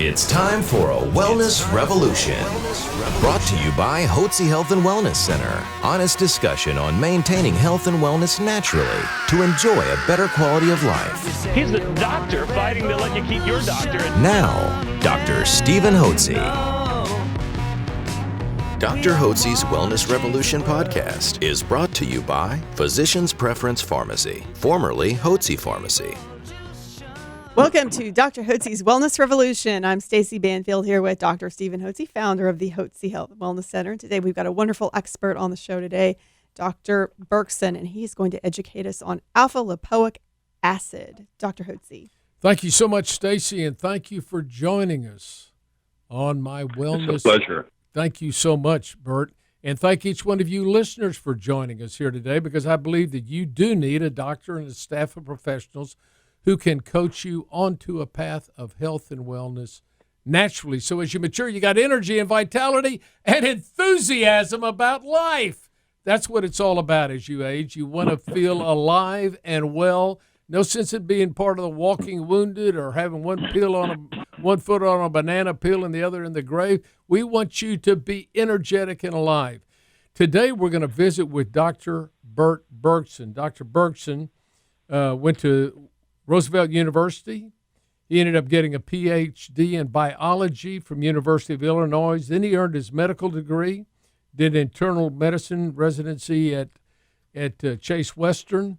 It's time for a Wellness Revolution. Brought to you by Hotze Health and Wellness Center. Honest discussion on maintaining health and wellness naturally to enjoy a better quality of life. He's the doctor fighting to let you keep your doctorate. Now, Dr. Stephen Hotze. Dr. Hotze's Wellness Revolution podcast is brought to you by Physicians Preference Pharmacy, formerly Hotze Pharmacy. Welcome to Dr. Hotze's Wellness Revolution. I'm Stacy Banfield here with Dr. Stephen Hotze, founder of the Hotze Health and Wellness Center. Today we've got a wonderful expert on the show today, Dr. Berkson, and he's going to educate us on Alpha Lipoic Acid. Dr. Hotze. Thank you so much, Stacy, and thank you for joining us on my wellness. It's a pleasure. Thank you so much, Bert. And thank each one of you listeners for joining us here today, because I believe that you do need a doctor and a staff of professionals who can coach you onto a path of health and wellness naturally. So as you mature, you got energy and vitality and enthusiasm about life. That's what it's all about as you age. You want to feel alive and well. No sense in being part of the walking wounded or having one foot on a banana peel and the other in the grave. We want you to be energetic and alive. Today we're going to visit with Dr. Berkson. Dr. Berkson went to Roosevelt University. He ended up getting a Ph.D. in biology from University of Illinois. Then he earned his medical degree, did internal medicine residency at Chase Western,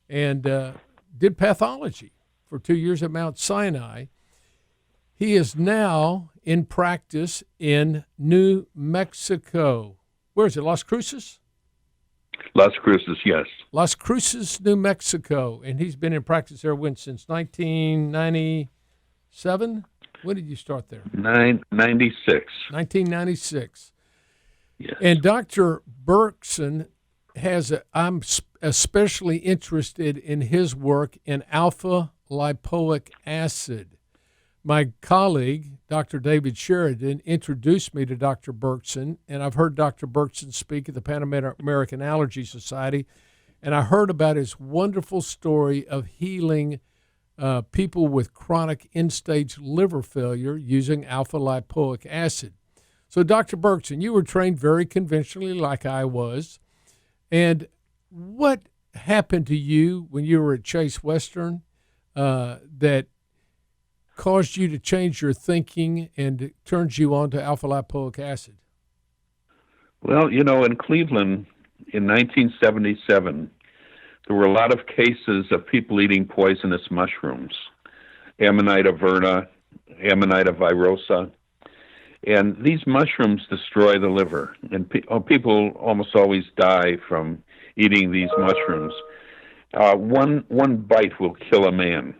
and did pathology for 2 years at Mount Sinai. He is now in practice in New Mexico. Where is it, Las Cruces? Las Cruces, yes. Las Cruces, New Mexico, and he's been in practice there since 1997. When did you start there? 1996. 1996. Yes. And Dr. Berkson I'm especially interested in his work in Alpha Lipoic Acid. My colleague, Dr. David Sheridan, introduced me to Dr. Berkson, and I've heard Dr. Berkson speak at the Pan American Allergy Society, and I heard about his wonderful story of healing people with chronic end-stage liver failure using Alpha Lipoic Acid. So, Dr. Berkson, you were trained very conventionally like I was, and what happened to you when you were at Chase Western that caused you to change your thinking and it turns you on to Alpha Lipoic Acid? Well, in Cleveland in 1977, there were a lot of cases of people eating poisonous mushrooms, Amanita verna, Amanita virosa, and these mushrooms destroy the liver, and people almost always die from eating these mushrooms. One bite will kill a man.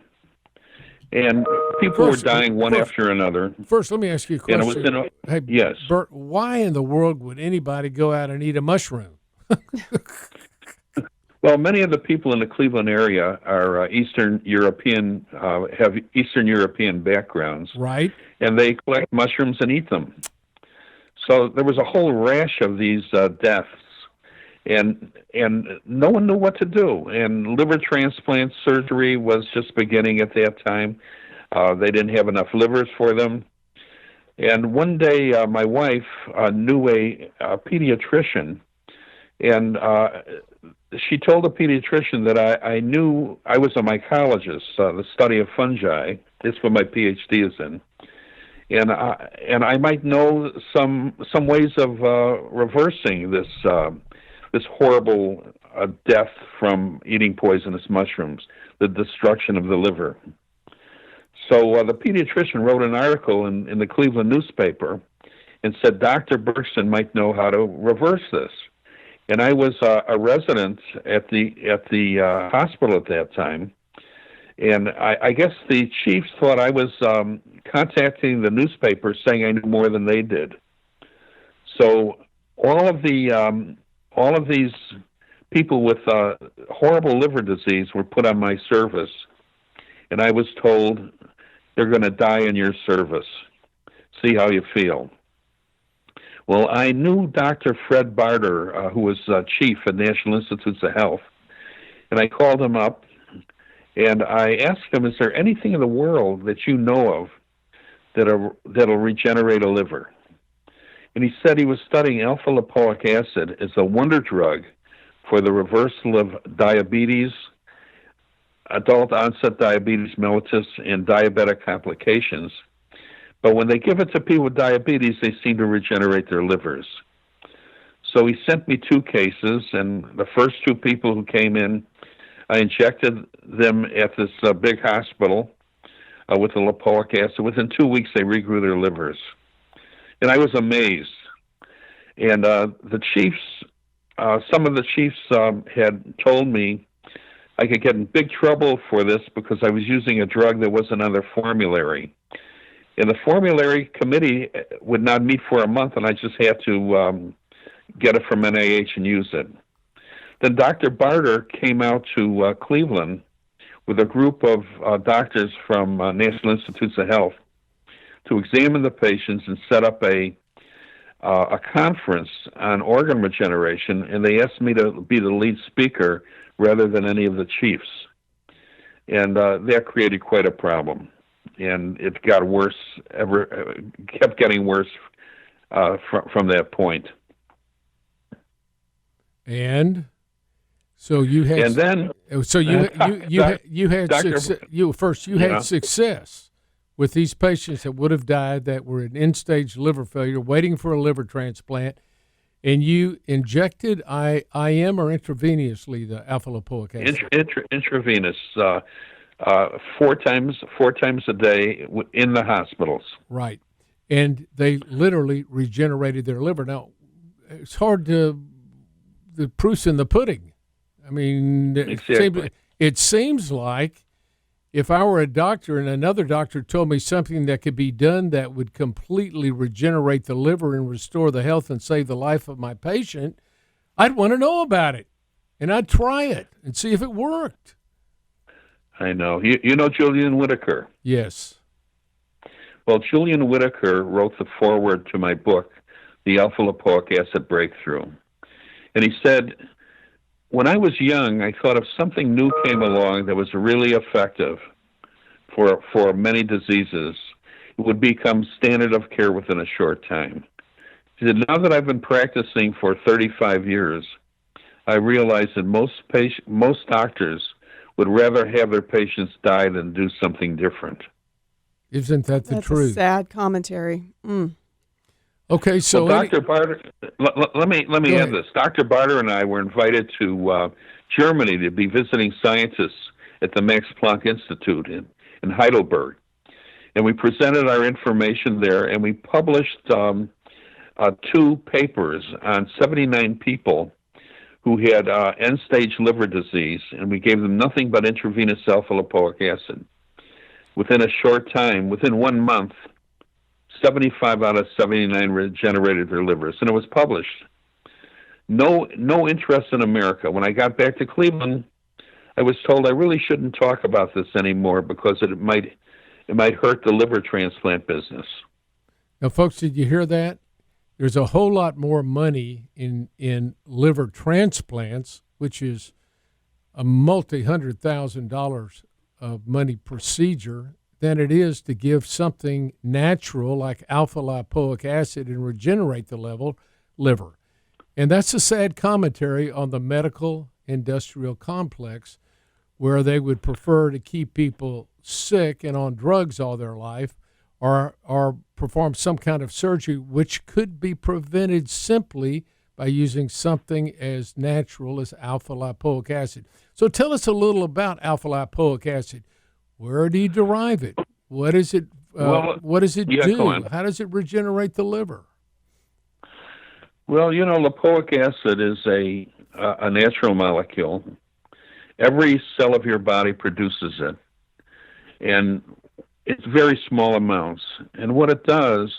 And people were dying one after another. First, let me ask you a question. Hey, yes. Bert, why in the world would anybody go out and eat a mushroom? Well, many of the people in the Cleveland area are Eastern European, have Eastern European backgrounds. Right. And they collect mushrooms and eat them. So there was a whole rash of these deaths. And no one knew what to do. And liver transplant surgery was just beginning at that time. They didn't have enough livers for them. And one day, my wife knew a pediatrician, and she told the pediatrician that I knew I was a mycologist, the study of fungi. That's what my Ph.D. is in. And I might know some ways of reversing this horrible death from eating poisonous mushrooms, the destruction of the liver. So the pediatrician wrote an article in the Cleveland newspaper and said Dr. Berkson might know how to reverse this. And I was a resident at the hospital at that time, and I guess the chiefs thought I was contacting the newspaper saying I knew more than they did. So all of these people with horrible liver disease were put on my service, and I was told they're going to die in your service. See how you feel. Well, I knew Dr. Fred Barter, who was chief at National Institutes of Health, and I called him up, and I asked him, is there anything in the world that you know of that'll regenerate a liver. And he said he was studying alpha lipoic acid as a wonder drug for the reversal of diabetes, adult onset diabetes mellitus, and diabetic complications. But when they give it to people with diabetes, they seem to regenerate their livers. So he sent me 2 cases, and the first 2 people who came in, I injected them at this big hospital with the lipoic acid. Within 2 weeks, they regrew their livers. And I was amazed. And the chiefs, some of the chiefs had told me I could get in big trouble for this because I was using a drug that wasn't on their formulary. And the formulary committee would not meet for a month, and I just had to get it from NIH and use it. Then Dr. Barter came out to Cleveland with a group of doctors from National Institutes of Health to examine the patients and set up a conference on organ regeneration, and they asked me to be the lead speaker rather than any of the chiefs. And that created quite a problem. And it got worse, kept getting worse from that point. And so you had, and then, so you had Dr. success with these patients that would have died that were in end-stage liver failure, waiting for a liver transplant, and you injected IM or intravenously the alpha lipoic acid? Intravenous, 4 times a day in the hospitals. Right, and they literally regenerated their liver. Now, it's hard to the proof's in the pudding. I mean, exactly. It seems like if I were a doctor and another doctor told me something that could be done that would completely regenerate the liver and restore the health and save the life of my patient, I'd want to know about it, and I'd try it and see if it worked. I know. You know Julian Whitaker? Yes. Well, Julian Whitaker wrote the foreword to my book, The Alpha Lipoic Acid Breakthrough. And he said, when I was young, I thought if something new came along that was really effective for many diseases, it would become standard of care within a short time. He said, now that I've been practicing for 35 years, I realize that most doctors would rather have their patients die than do something different. Isn't that the truth? That's a sad commentary. Okay, so well, Dr. Barter, let me add this. Dr. Barter and I were invited to Germany to be visiting scientists at the Max Planck Institute in Heidelberg, and we presented our information there, and we published 2 papers on 79 people who had end-stage liver disease, and we gave them nothing but intravenous alpha lipoic acid. Within a short time, within 1 month, 75 out of 79 regenerated their livers, and it was published. No interest in America. When I got back to Cleveland, I was told I really shouldn't talk about this anymore because it might hurt the liver transplant business. Now, folks, did you hear that? There's a whole lot more money in liver transplants, which is a multi-$100,000 of money procedure, than it is to give something natural like alpha lipoic acid and regenerate the liver. And that's a sad commentary on the medical industrial complex, where they would prefer to keep people sick and on drugs all their life, or perform some kind of surgery which could be prevented simply by using something as natural as alpha lipoic acid. So tell us a little about alpha lipoic acid. Where do you derive it? What is it? What does it do? How does it regenerate the liver? Well, lipoic acid is a natural molecule. Every cell of your body produces it, and it's very small amounts. And what it does,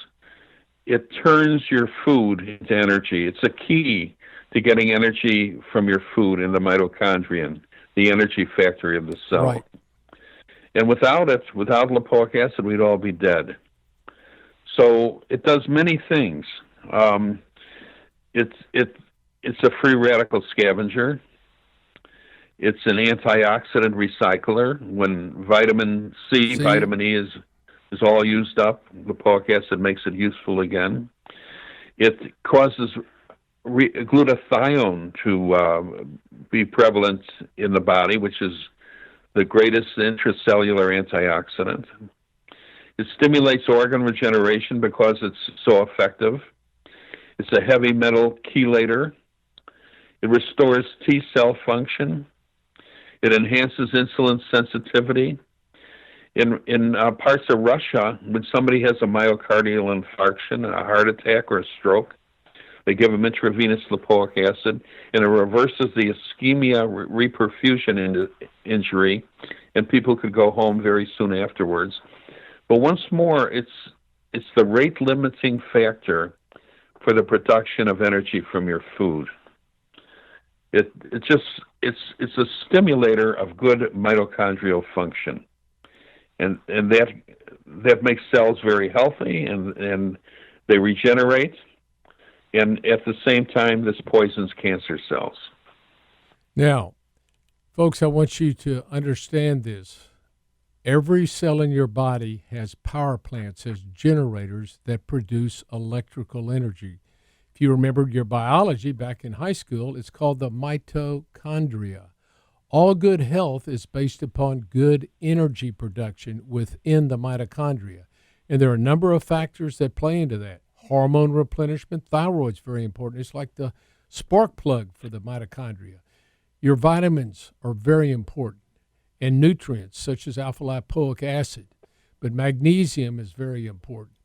it turns your food into energy. It's a key to getting energy from your food in the mitochondria, the energy factory of the cell. Right. And without lipoic acid, we'd all be dead. So it does many things. It's a free radical scavenger. It's an antioxidant recycler. When vitamin C, vitamin E is is all used up. Lipoic acid makes it useful again. It causes glutathione to be prevalent in the body, which is the greatest intracellular antioxidant. It stimulates organ regeneration because it's so effective. It's a heavy metal chelator. It restores T cell function. It enhances insulin sensitivity. In parts of Russia, when somebody has a myocardial infarction, a heart attack, or a stroke, they give them intravenous lipoic acid, and it reverses the ischemia reperfusion injury, and people could go home very soon afterwards. But once more, it's the rate-limiting factor for the production of energy from your food. It's a stimulator of good mitochondrial function, and that makes cells very healthy, and they regenerate. And at the same time, this poisons cancer cells. Now, folks, I want you to understand this. Every cell in your body has power plants, has generators that produce electrical energy. If you remembered your biology back in high school, it's called the mitochondria. All good health is based upon good energy production within the mitochondria. And there are a number of factors that play into that. Hormone replenishment, thyroid's very important. It's like the spark plug for the mitochondria. Your vitamins are very important, and nutrients such as alpha lipoic acid. But magnesium is very important.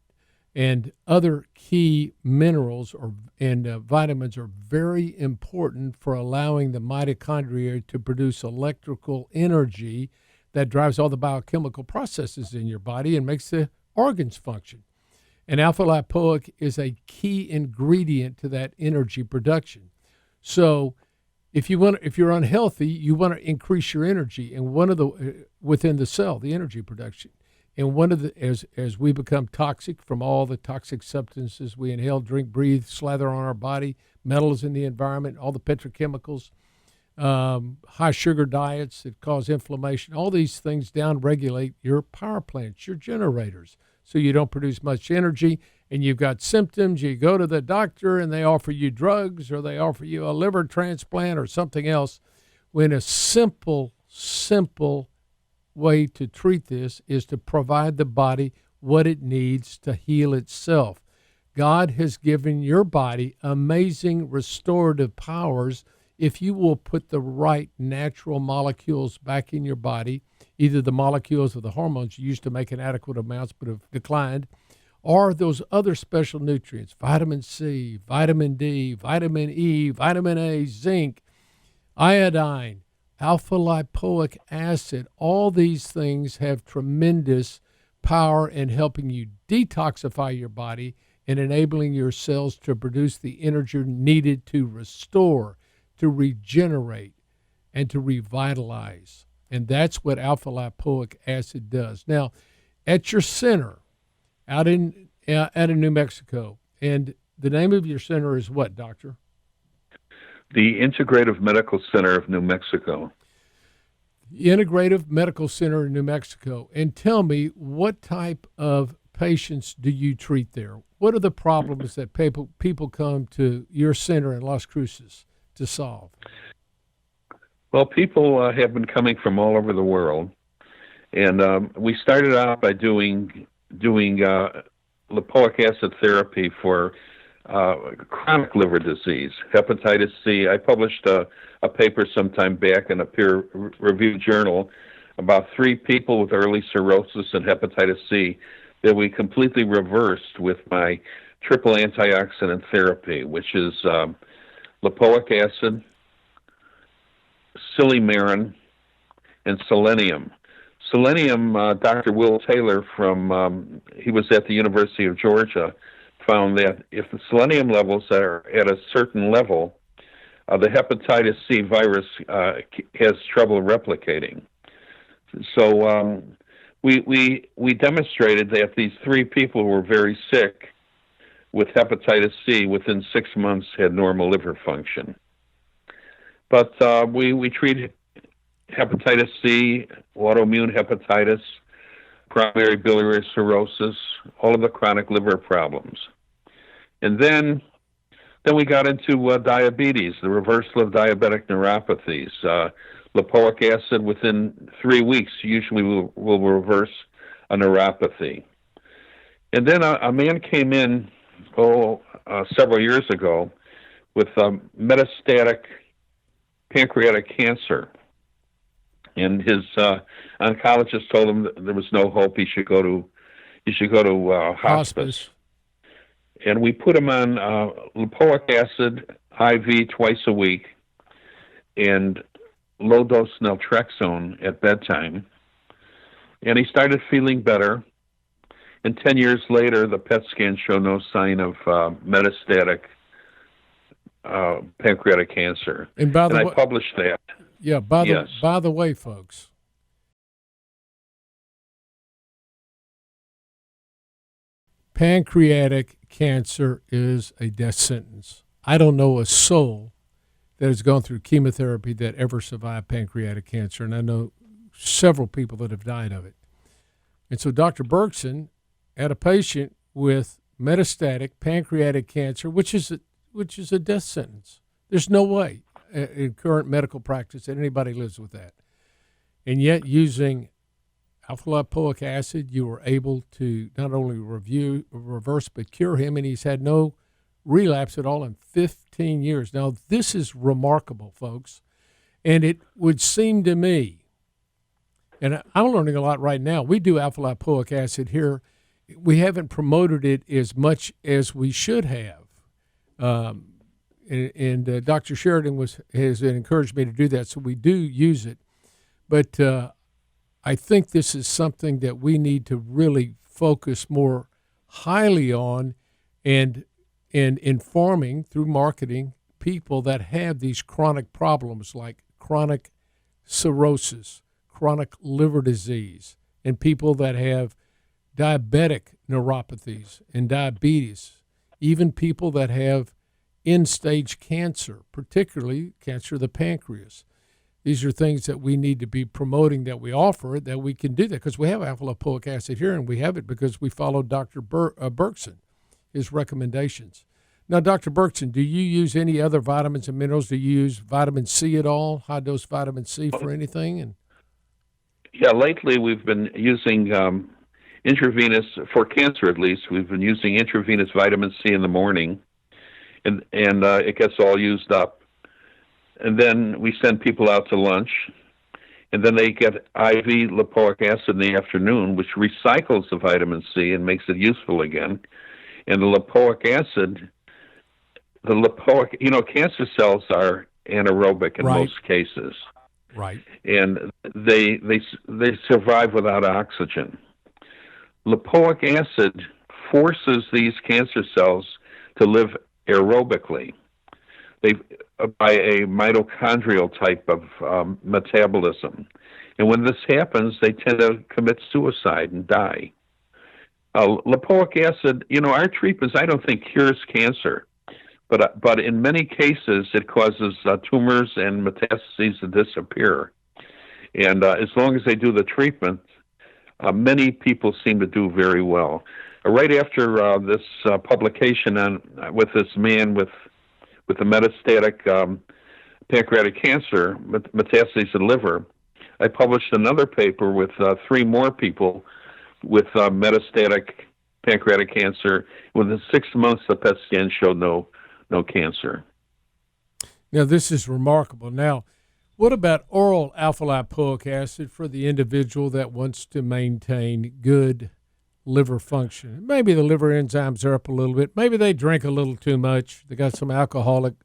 And other key minerals and vitamins are very important for allowing the mitochondria to produce electrical energy that drives all the biochemical processes in your body and makes the organs function. And alpha lipoic is a key ingredient to that energy production. So if you're unhealthy, you want to increase your energy, and one of the within the cell, the energy production. And one of the as we become toxic from all the toxic substances we inhale, drink, breathe, slather on our body, metals in the environment, all the petrochemicals, high sugar diets that cause inflammation, all these things downregulate your power plants, your generators, so you don't produce much energy, and you've got symptoms. You go to the doctor and they offer you drugs, or they offer you a liver transplant or something else, when a simple way to treat this is to provide the body what it needs to heal itself. God has given your body amazing restorative powers if you will put the right natural molecules back in your body, either the molecules of the hormones you used to make in adequate amounts but have declined, or those other special nutrients, vitamin C, vitamin D, vitamin E, vitamin A, zinc, iodine, alpha lipoic acid. All these things have tremendous power in helping you detoxify your body and enabling your cells to produce the energy needed to restore, to regenerate, and to revitalize. And that's what alpha lipoic acid does. Now, at your center, out in New Mexico, and the name of your center is what, doctor? The Integrative Medical Center of New Mexico. The Integrative Medical Center in New Mexico. And tell me, what type of patients do you treat there? What are the problems that people come to your center in Las Cruces to solve? Well, people have been coming from all over the world, and we started out by doing lipoic acid therapy for chronic liver disease, hepatitis C. I published a paper sometime back in a peer-reviewed journal about 3 people with early cirrhosis and hepatitis C that we completely reversed with my triple antioxidant therapy, which is lipoic acid, silymarin, and selenium. Selenium, Dr. Will Taylor he was at the University of Georgia, found that if the selenium levels are at a certain level, the hepatitis C virus has trouble replicating. So we demonstrated that these 3 people who were very sick with hepatitis C within 6 months had normal liver function. But we treat hepatitis C, autoimmune hepatitis, primary biliary cirrhosis, all of the chronic liver problems. And then we got into diabetes, the reversal of diabetic neuropathies. Lipoic acid within 3 weeks usually will reverse a neuropathy. And then a man came in several years ago with metastatic pancreatic cancer. And his oncologist told him that there was no hope. He should go to hospice. And we put him on lipoic acid IV twice a week and low-dose naltrexone at bedtime. And he started feeling better. And 10 years later, the PET scan showed no sign of metastatic pancreatic cancer. And I published that. Yeah, by the way, folks, pancreatic cancer is a death sentence. I don't know a soul that has gone through chemotherapy that ever survived pancreatic cancer, and I know several people that have died of it. And so Dr. Berkson had a patient with metastatic pancreatic cancer, which is a death sentence. There's no way in current medical practice that anybody lives with that. And yet using alpha lipoic acid, you were able to not only reverse, but cure him, and he's had no relapse at all in 15 years. Now, this is remarkable, folks. And it would seem to me, and I'm learning a lot right now, we do alpha lipoic acid here. We haven't promoted it as much as we should have. And Dr. Sheridan has encouraged me to do that, so we do use it. But I think this is something that we need to really focus more highly on and informing through marketing people that have these chronic problems like chronic cirrhosis, chronic liver disease, and people that have diabetic neuropathies and diabetes, even people that have end-stage cancer, particularly cancer of the pancreas. These are things that we need to be promoting, that we offer, that we can do that, because we have alpha lipoic acid here, and we have it because we followed Dr. Berkson, his recommendations. Now, Dr. Berkson, do you use any other vitamins and minerals? Do you use vitamin C at all, high-dose vitamin C for anything? Yeah, lately we've been using intravenous, for cancer at least, we've been using intravenous vitamin C in the morning, and it gets all used up. And then we send people out to lunch, and then they get IV lipoic acid in the afternoon, which recycles the vitamin C and makes it useful again. And the lipoic acid, cancer cells are anaerobic in most cases. Right. And they survive without oxygen. Lipoic acid forces these cancer cells to live aerobically. By a mitochondrial type of metabolism. And when this happens, they tend to commit suicide and die. Lipoic acid, our treatments, I don't think cures cancer, but in many cases it causes tumors and metastases to disappear. And as long as they do the treatment, many people seem to do very well. Right after this publication with this man with the metastatic pancreatic cancer, metastases in liver, I published another paper with 3 more people with metastatic pancreatic cancer. Within 6 months, the PET scan showed no cancer. Now, this is remarkable. Now, what about oral alpha lipoic acid for the individual that wants to maintain good liver function? Maybe the liver enzymes are up a little bit. Maybe they drink a little too much. They got some alcoholic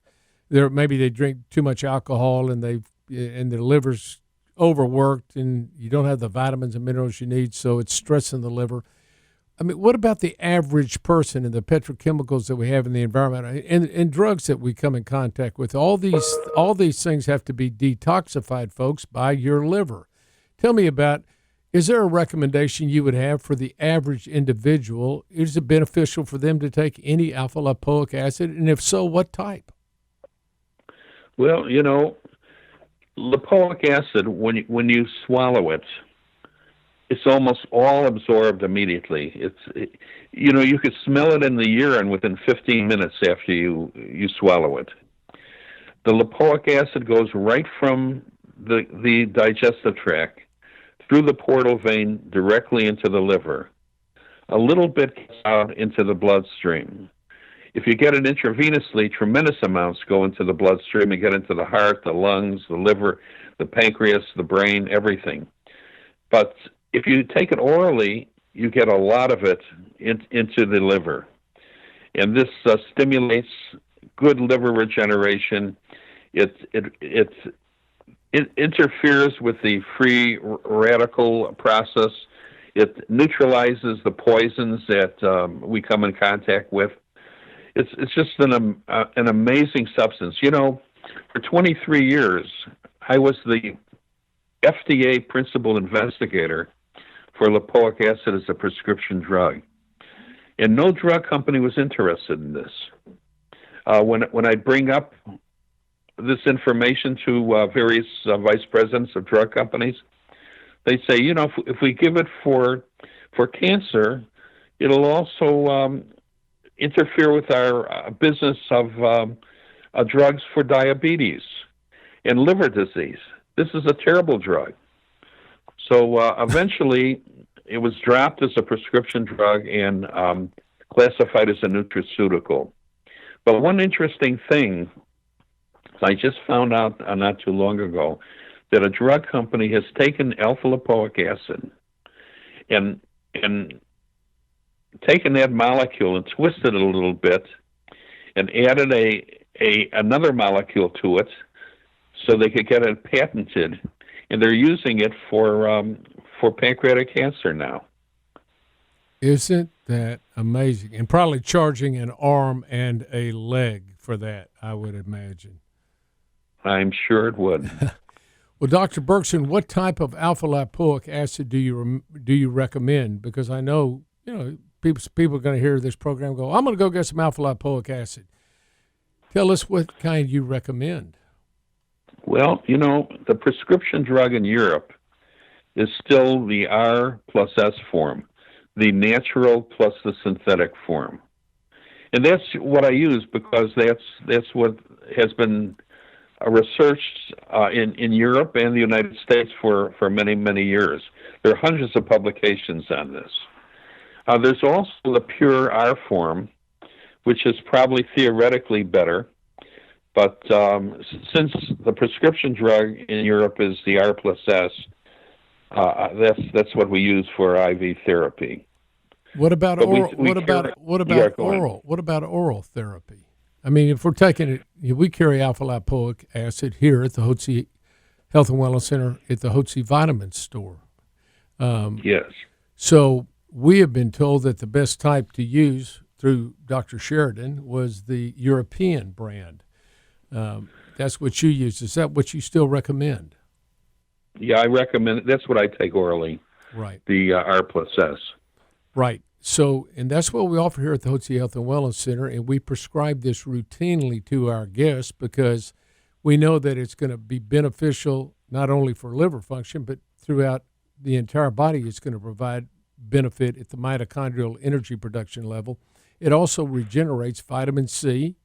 there. Maybe they drink too much alcohol and their liver's overworked, and you don't have the vitamins and minerals you need, so it's stressing the liver. I mean, what about the average person and the petrochemicals that we have in the environment and drugs that we come in contact with? All these things have to be detoxified, folks, by your liver. Tell me about, is there a recommendation you would have for the average individual? Is it beneficial for them to take any alpha lipoic acid? And if so, what type? Well, lipoic acid, when you swallow it, it's almost all absorbed immediately. You could smell it in the urine within 15 minutes after you swallow it. The lipoic acid goes right from the digestive tract through the portal vein directly into the liver. A little bit gets out into the bloodstream. If you get it intravenously, tremendous amounts go into the bloodstream and get into the heart, the lungs, the liver, the pancreas, the brain, everything. But if you take it orally, you get a lot of it into the liver. And this stimulates good liver regeneration. It interferes with the free radical process. It neutralizes the poisons that we come in contact with. It's just an amazing substance. For 23 years, I was the FDA principal investigator for lipoic acid as a prescription drug. And no drug company was interested in this. When I bring up this information to various vice presidents of drug companies, they say, if we give it for cancer, it'll also interfere with our business of drugs for diabetes and liver disease. This is a terrible drug. So eventually, it was dropped as a prescription drug and classified as a nutraceutical. But one interesting thing, I just found out not too long ago, that a drug company has taken alpha lipoic acid and taken that molecule and twisted it a little bit and added another molecule to it so they could get it patented, and they're using it for pancreatic cancer now. Isn't that amazing? And probably charging an arm and a leg for that, I would imagine. I'm sure it would. Well, Dr. Berkson, what type of alpha lipoic acid do you recommend? Because I know people are going to hear this program and go, I'm going to go get some alpha lipoic acid. Tell us what kind you recommend. Well, the prescription drug in Europe is still the R plus S form, the natural plus the synthetic form. And that's what I use because that's what has been researched in Europe and the United States for many, many years. There are hundreds of publications on this. There's also the pure R form, which is probably theoretically better. But since the prescription drug in Europe is the R plus S, that's what we use for IV therapy. What about oral? What about oral? What about oral therapy? I mean, if we're taking it, we carry alpha lipoic acid here at the Hotze Health and Wellness Center at the Hotze Vitamin Store. Yes. So we have been told that the best type to use through Dr. Sheridan was the European brand. That's what you use. Is that what you still recommend? Yeah, I recommend. That's what I take orally. Right. The R plus S. Right. So, and that's what we offer here at the Hotze Health and Wellness Center, and we prescribe this routinely to our guests because we know that it's going to be beneficial not only for liver function, but throughout the entire body. It's going to provide benefit at the mitochondrial energy production level. It also regenerates vitamin C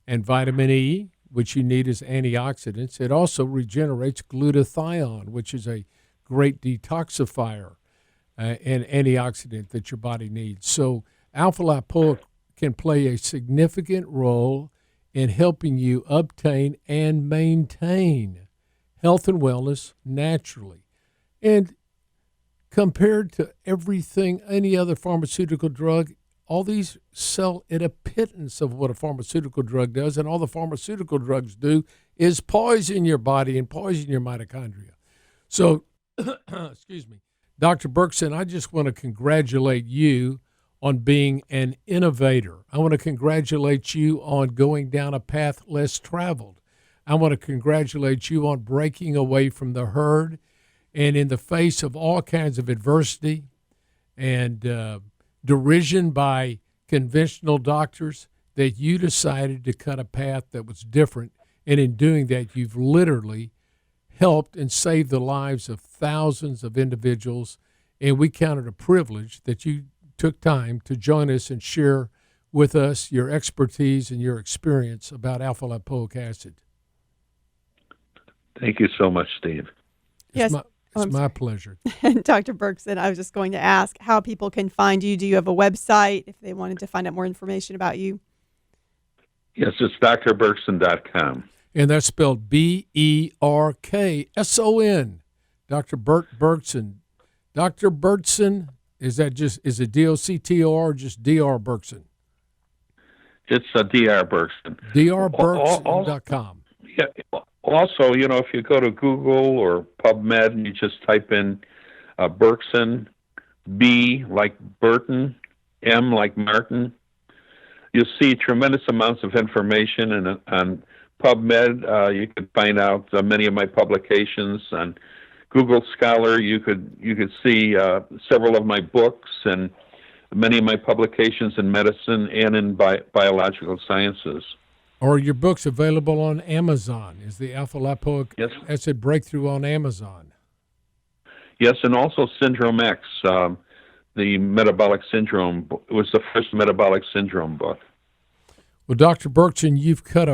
and vitamin E, which you need as antioxidants. It also regenerates glutathione, which is a great detoxifier and antioxidant that your body needs. So alpha lipoic can play a significant role in helping you obtain and maintain health and wellness naturally. And compared to everything, any other pharmaceutical drug, all these sell at a pittance of what a pharmaceutical drug does, and all the pharmaceutical drugs do is poison your body and poison your mitochondria. So, excuse me, Dr. Berkson, I just want to congratulate you on being an innovator. I want to congratulate you on going down a path less traveled. I want to congratulate you on breaking away from the herd, and in the face of all kinds of adversity and derision by conventional doctors, that you decided to cut a path that was different. And in doing that, you've literally helped and saved the lives of thousands of individuals and we count it a privilege that you took time to join us and share with us your expertise and your experience about alpha lipoic acid. Thank you so much, Steve. Yes. It's my pleasure. And Dr. Berkson, I was just going to ask how people can find you. Do you have a website if they wanted to find out more information about you? Yes, it's drberkson.com. And that's spelled Berkson. Dr. Berkson. Dr. Berkson, is it DOCTOR or just Dr. Berkson? It's Dr. Berkson. drberkson.com. Yeah. Also, if you go to Google or PubMed and you just type in Berkson, B like Burton, M like Martin, you'll see tremendous amounts of information. And on PubMed, you can find out many of my publications. On Google Scholar, you could see several of my books and many of my publications in medicine and in biological sciences. Are your books available on Amazon? Is the Alpha Lipoic Acid Breakthrough on Amazon? Yes, and also Syndrome X, the metabolic syndrome. It was the first metabolic syndrome book. Well, Dr. Berkson, you've cut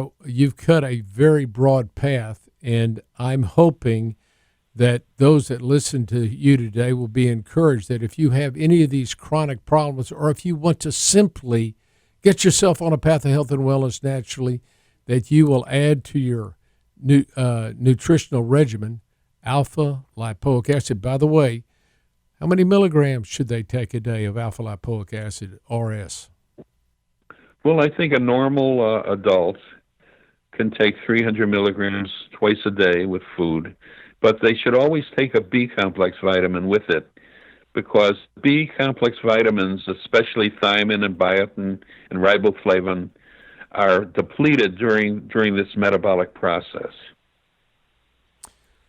a very broad path, and I'm hoping that those that listen to you today will be encouraged that if you have any of these chronic problems, or if you want to simply get yourself on a path of health and wellness naturally, that you will add to your nutritional regimen alpha lipoic acid. By the way, how many milligrams should they take a day of alpha lipoic acid, RS? Well, I think a normal adult can take 300 milligrams twice a day with food, but they should always take a B-complex vitamin with it, because B-complex vitamins, especially thiamine and biotin and riboflavin, are depleted during this metabolic process.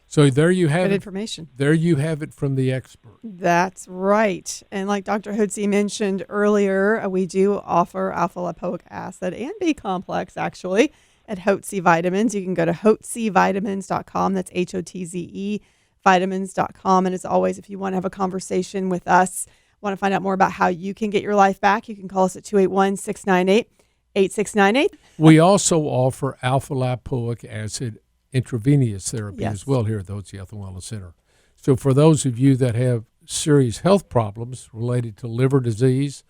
So there you have Good it. information. There you have it from the expert. That's right. And like Dr. Hotze mentioned earlier, we do offer alpha lipoic acid and B complex actually at Hotze Vitamins. You can go to hotzevitamins.com. That's HOTZE vitamins.com. And as always, if you want to have a conversation with us, want to find out more about how you can get your life back, you can call us at 281-698-8698. We also offer alpha lipoic acid intravenous therapy Yes. as well here at the Hotze Health and Wellness Center. So for those of you that have serious health problems related to liver disease,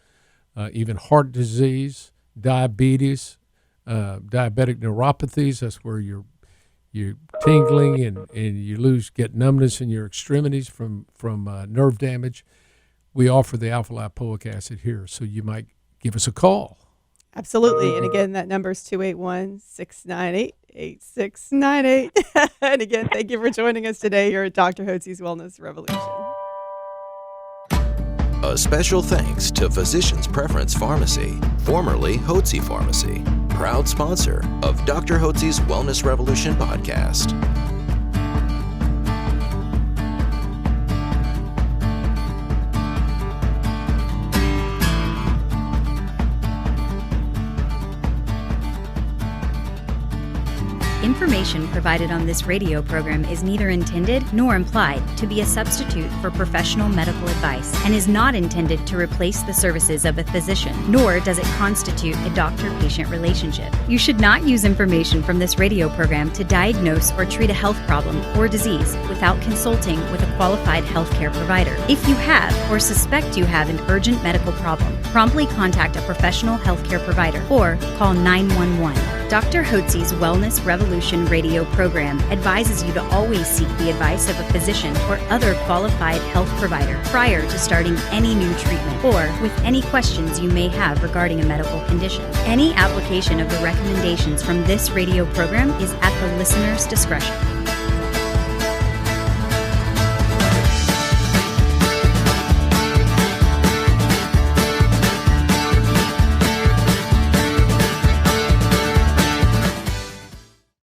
even heart disease, diabetes, diabetic neuropathies, that's where you're tingling and you get numbness in your extremities from nerve damage. We offer the alpha lipoic acid here, so you might give us a call. Absolutely. And again, that number is 281-698-8698. And again, thank you for joining us today here at Dr. Hotze's Wellness Revolution. A special thanks to Physicians Preference Pharmacy, formerly Hotze Pharmacy, proud sponsor of Dr. Hotze's Wellness Revolution podcast. Information provided on this radio program is neither intended nor implied to be a substitute for professional medical advice and is not intended to replace the services of a physician, nor does it constitute a doctor-patient relationship. You should not use information from this radio program to diagnose or treat a health problem or disease without consulting with a qualified healthcare provider. If you have or suspect you have an urgent medical problem, promptly contact a professional healthcare provider or call 911. Dr. Hotze's Wellness Revolution radio program advises you to always seek the advice of a physician or other qualified health provider prior to starting any new treatment or with any questions you may have regarding a medical condition. Any application of the recommendations from this radio program is at the listener's discretion.